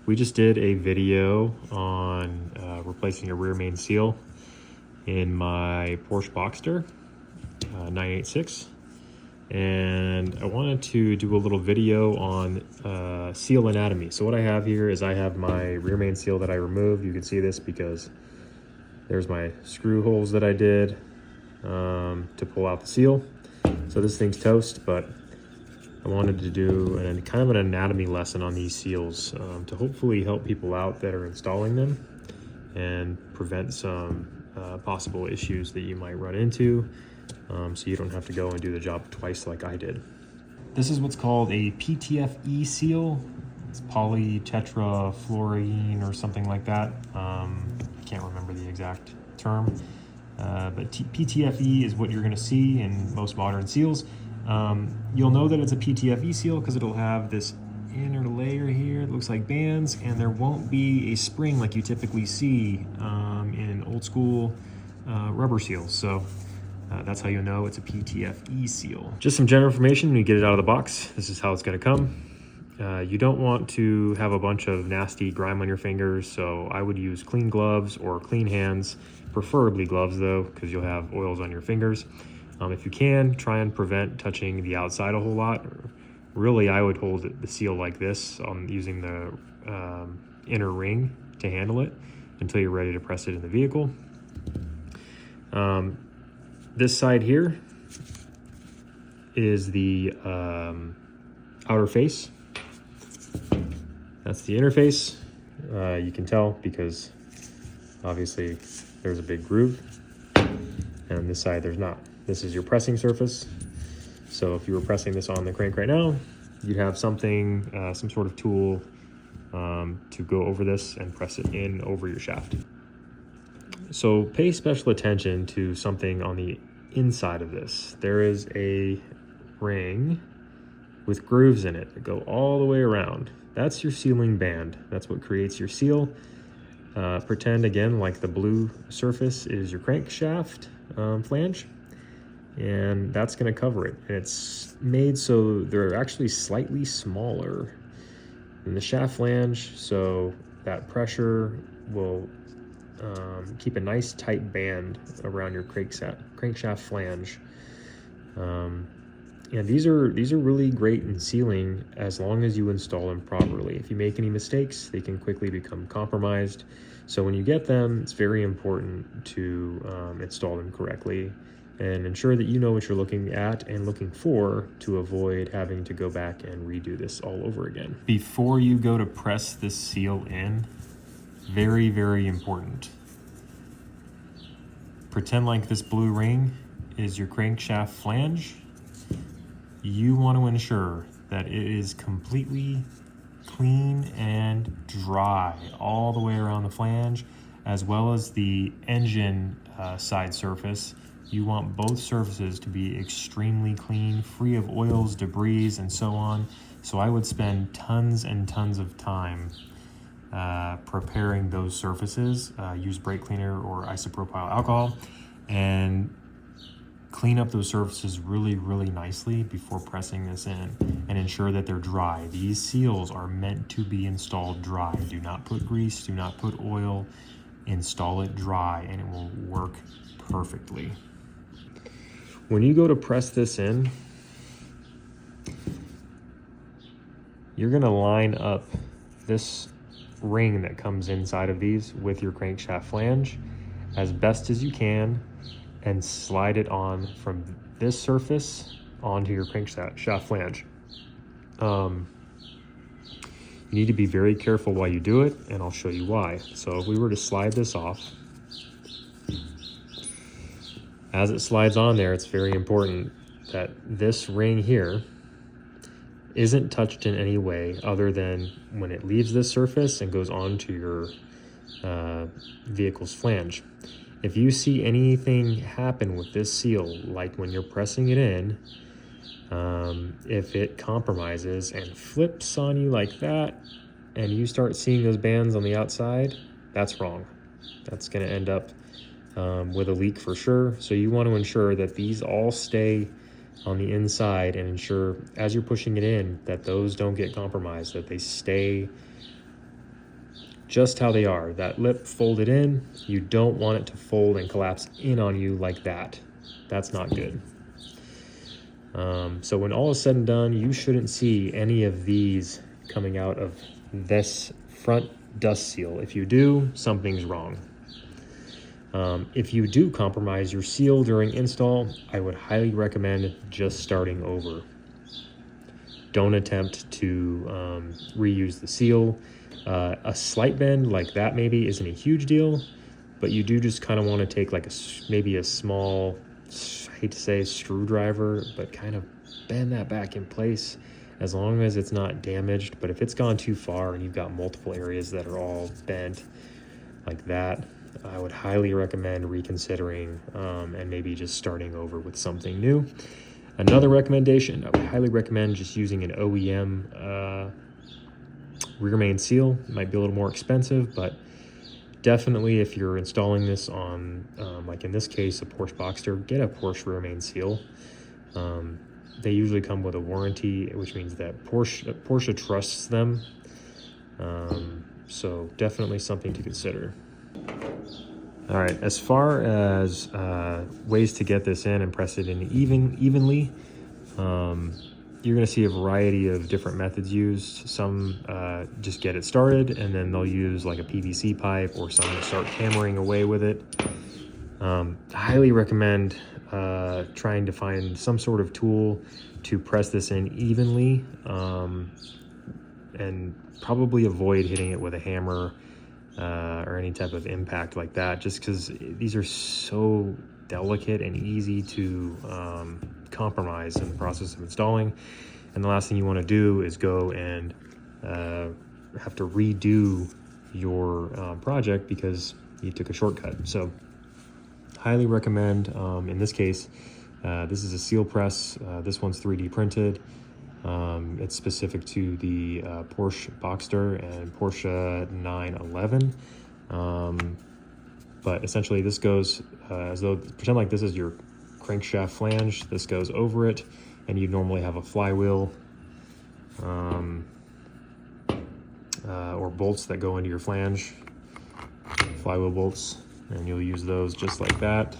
We just did a video on replacing a rear main seal in my Porsche Boxster 986, and I wanted to do a little video on seal anatomy. So what I have here is I have my rear main seal that I removed. You can see this because there's my screw holes that I did to pull out the seal. So this thing's toast, but I wanted to do kind of an anatomy lesson on these seals to hopefully help people out that are installing them and prevent some possible issues that you might run into, so you don't have to go and do the job twice like I did. This is what's called a PTFE seal. It's polytetrafluorine or something like that. I can't remember the exact term, but PTFE is what you're going to see in most modern seals. You'll know that it's a PTFE seal because it'll have this inner layer here. It looks like bands, and there won't be a spring like you typically see in old school rubber seals. So that's how you know it's a PTFE seal. Just some general information when you get it out of the box. This is how it's going to come. You don't want to have a bunch of nasty grime on your fingers, so I would use clean gloves or clean hands, preferably gloves though, because you'll have oils on your fingers. If you can, try and prevent touching the outside a whole lot. Really, I would hold the seal like this using the inner ring to handle it until you're ready to press it in the vehicle. This side here is the outer face. That's the inner face. You can tell because obviously there's a big groove, and this side there's not. This is your pressing surface. So if you were pressing this on the crank right now, you'd have something, some sort of tool to go over this and press it in over your shaft. So pay special attention to something on the inside of this. There is a ring with grooves in it that go all the way around. That's your sealing band. That's what creates your seal. Pretend again like the blue surface is your crankshaft flange, and that's going to cover it. And it's made so they're actually slightly smaller than the shaft flange, so that pressure will keep a nice tight band around your crankshaft flange. And these are really great in sealing as long as you install them properly. If you make any mistakes, they can quickly become compromised. So when you get them, it's very important to install them correctly and ensure that you know what you're looking at and looking for to avoid having to go back and redo this all over again. Before you go to press this seal in, very, very important. Pretend like this blue ring is your crankshaft flange. You want to ensure that it is completely clean and dry all the way around the flange, as well as the engine side surface. You want both surfaces to be extremely clean, free of oils, debris, and so on. So I would spend tons and tons of time preparing those surfaces. Use brake cleaner or isopropyl alcohol and clean up those surfaces really, really nicely before pressing this in, and ensure that they're dry. These seals are meant to be installed dry. Do not put grease, do not put oil. Install it dry and it will work perfectly. When you go to press this in, you're gonna line up this ring that comes inside of these with your crankshaft flange as best as you can and slide it on from this surface onto your crankshaft flange. You need to be very careful while you do it, and I'll show you why. So if we were to slide this off, as it slides on there, it's very important that this ring here isn't touched in any way other than when it leaves this surface and goes onto your vehicle's flange. If you see anything happen with this seal, like when you're pressing it in, if it compromises and flips on you like that, and you start seeing those bands on the outside, that's wrong. That's going to end up with a leak for sure. So you want to ensure that these all stay on the inside, and ensure as you're pushing it in that those don't get compromised, that they stay just how they are. That lip folded in, you don't want it to fold and collapse in on you like that. That's not good. So when all is said and done, you shouldn't see any of these coming out of this front dust seal. If you do, something's wrong. If you do compromise your seal during install, I would highly recommend just starting over. Don't attempt to reuse the seal. A slight bend like that maybe isn't a huge deal, but you do just kind of want to take like maybe a small, I hate to say screwdriver, but kind of bend that back in place as long as it's not damaged. But if it's gone too far and you've got multiple areas that are all bent like that, I would highly recommend reconsidering and maybe just starting over with something new. Another recommendation, I would highly recommend just using an OEM rear main seal. It might be a little more expensive, but definitely if you're installing this on, like in this case, a Porsche Boxster, get a Porsche rear main seal. They usually come with a warranty, which means that Porsche trusts them. So definitely something to consider. All right, as far as ways to get this in and press it in evenly, you're gonna see a variety of different methods used. Some just get it started and then they'll use like a PVC pipe, or some start hammering away with it. I highly recommend trying to find some sort of tool to press this in evenly, and probably avoid hitting it with a hammer or any type of impact like that, just because these are so delicate and easy to compromise in the process of installing. And the last thing you want to do is go and have to redo your project because you took a shortcut. So highly recommend, in this case, this is a seal press. This one's 3D printed. It's specific to the Porsche Boxster and Porsche 911. But essentially this goes as though, pretend like this is your crankshaft flange. This goes over it, and you normally have a flywheel or bolts that go into your flange, flywheel bolts, and you'll use those just like that.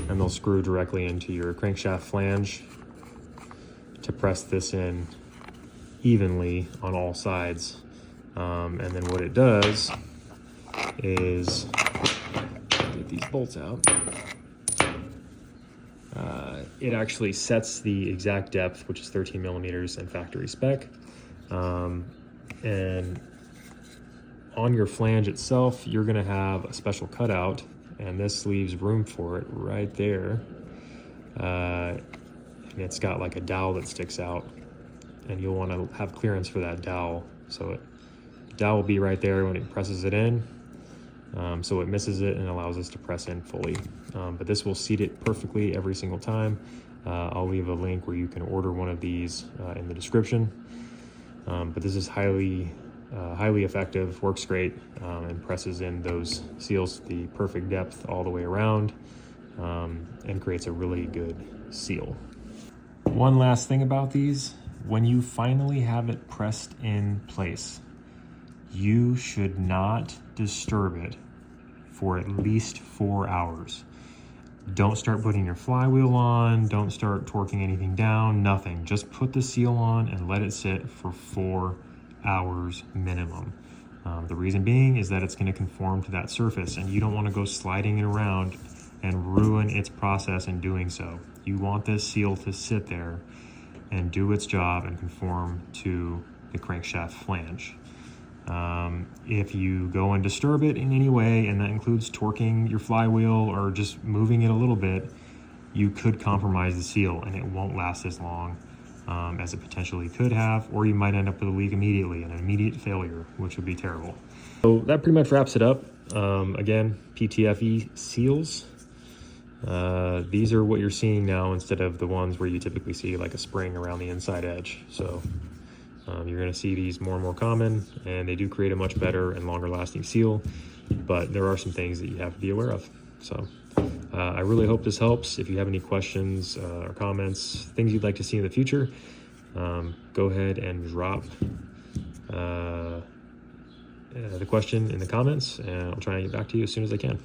And they'll screw directly into your crankshaft flange to press this in evenly on all sides. And then what it does is, get these bolts out, it actually sets the exact depth, which is 13 millimeters and factory spec. And on your flange itself, you're gonna have a special cutout, and this leaves room for it right there. And it's got like a dowel that sticks out, and you'll want to have clearance for that dowel. So the dowel will be right there when it presses it in, so it misses it and allows us to press in fully. But this will seat it perfectly every single time. I'll leave a link where you can order one of these in the description. But this is highly effective, works great, and presses in those seals to the perfect depth all the way around, and creates a really good seal. One last thing about these, when you finally have it pressed in place, you should not disturb it for at least 4 hours. Don't start putting your flywheel on, don't start torquing anything down, nothing. Just put the seal on and let it sit for 4 hours minimum. The reason being is that it's going to conform to that surface, and you don't want to go sliding it around and ruin its process in doing so. You want this seal to sit there and do its job and conform to the crankshaft flange. If you go and disturb it in any way, and that includes torquing your flywheel or just moving it a little bit, you could compromise the seal, and it won't last as long as it potentially could have, or you might end up with a leak immediately, an immediate failure, which would be terrible. So that pretty much wraps it up. Again, PTFE seals. These are what you're seeing now instead of the ones where you typically see like a spring around the inside edge. So you're going to see these more and more common, and they do create a much better and longer lasting seal, but there are some things that you have to be aware of. So I really hope this helps. If you have any questions or comments, things you'd like to see in the future, go ahead and drop the question in the comments, and I'll try and get back to you as soon as I can.